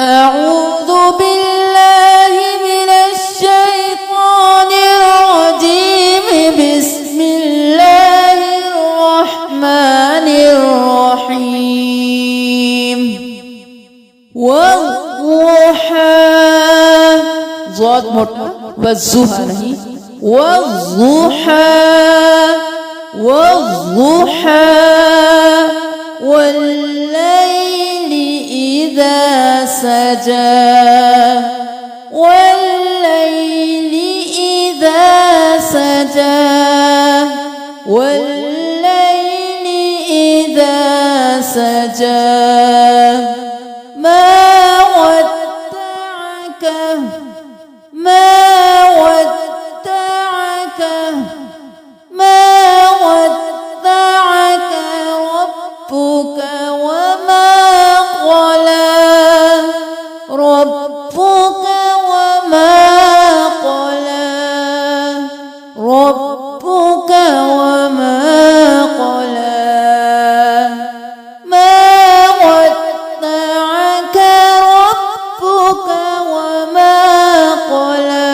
أعوذ بالله من الشيطان الرجيم. بسم الله الرحمن الرحيم. والضحى ضاد मोटा والضحى नहीं والضحى والضحى والليل إذا سجى والليل إذا سجى والليل إذا سجى ما ودعك ما ودعك ما ودعك ربك وما قلى ربك وما قلى ربك وما قلى ما ودعك ربك وما قلى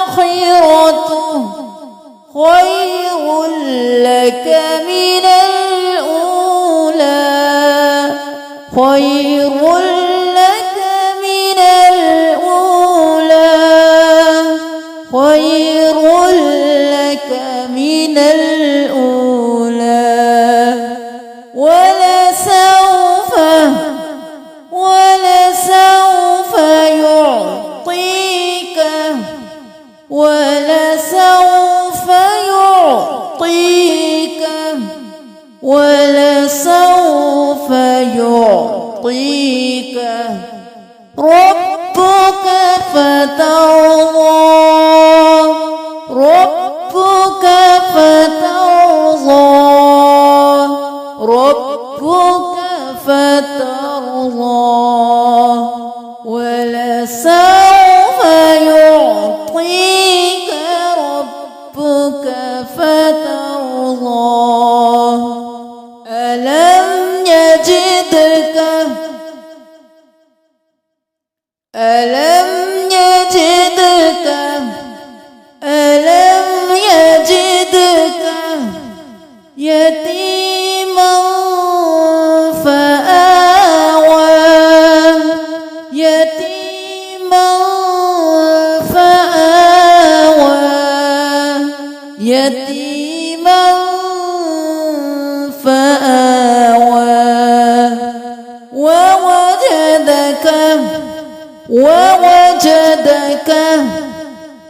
وللآخرة خير لك من الأولى خير لك من الأولى خير لك من الأولى ولسوف يعطيك ولسوف يعطيك ربك فترضى ربك فترضى ربك فترضى ولسوف يعطيك ربك فترضى ألم يجدك يتيما فآوى يتيما فآوى يتيما فآوى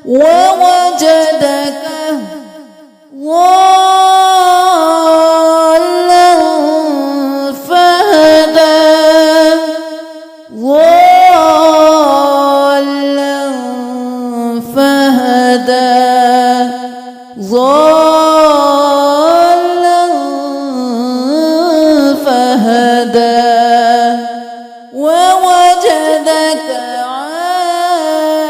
ووجدك ضالا فهدى ضالا فهدى ووجدك عائلا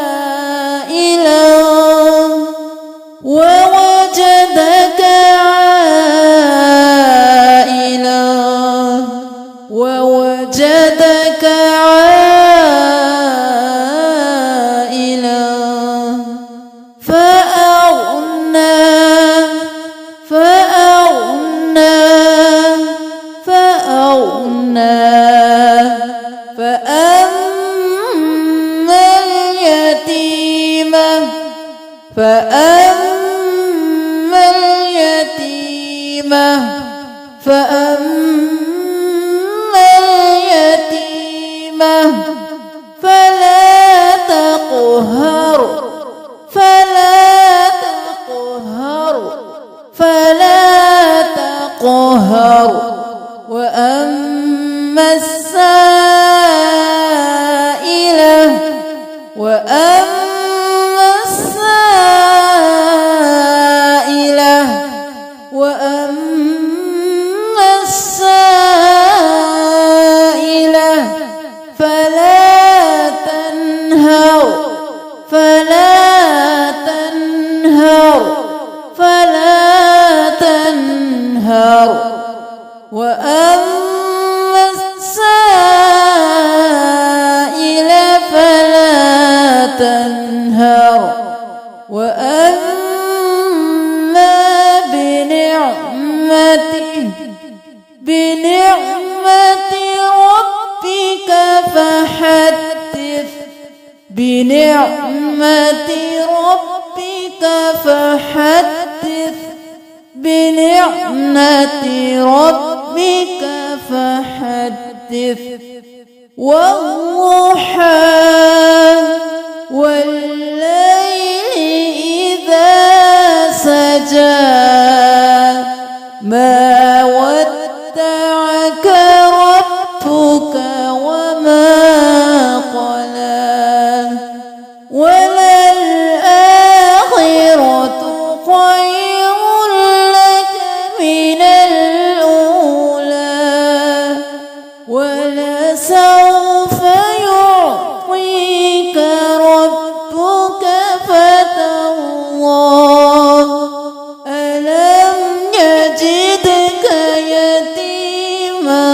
فأما اليتيم فلا تقهر وأما السائل فلا تنهر وأما بنعمة ربك فحدث بنعمة ربك فحدث بنعمة ربك فحدث والضحى والليل إذا سجى ما ودعك ربك وما قلى وللآخرة خير لك من الأولى ولسوف يعطيك ربك فترضى ألم يجدك يتيما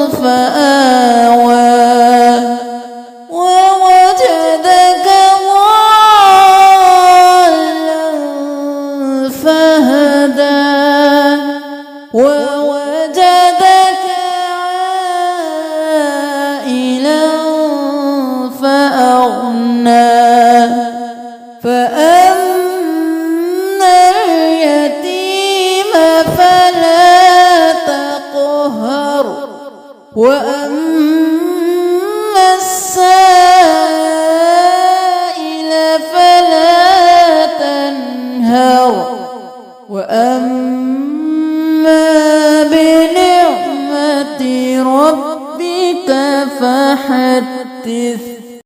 فآوى ووجدك ضالا فهدى ووجدك عائلا فأغنى فأما اليتيم فلا تقهر وأما السائل فلا تنهر وأما بنعمة ربك فحدث.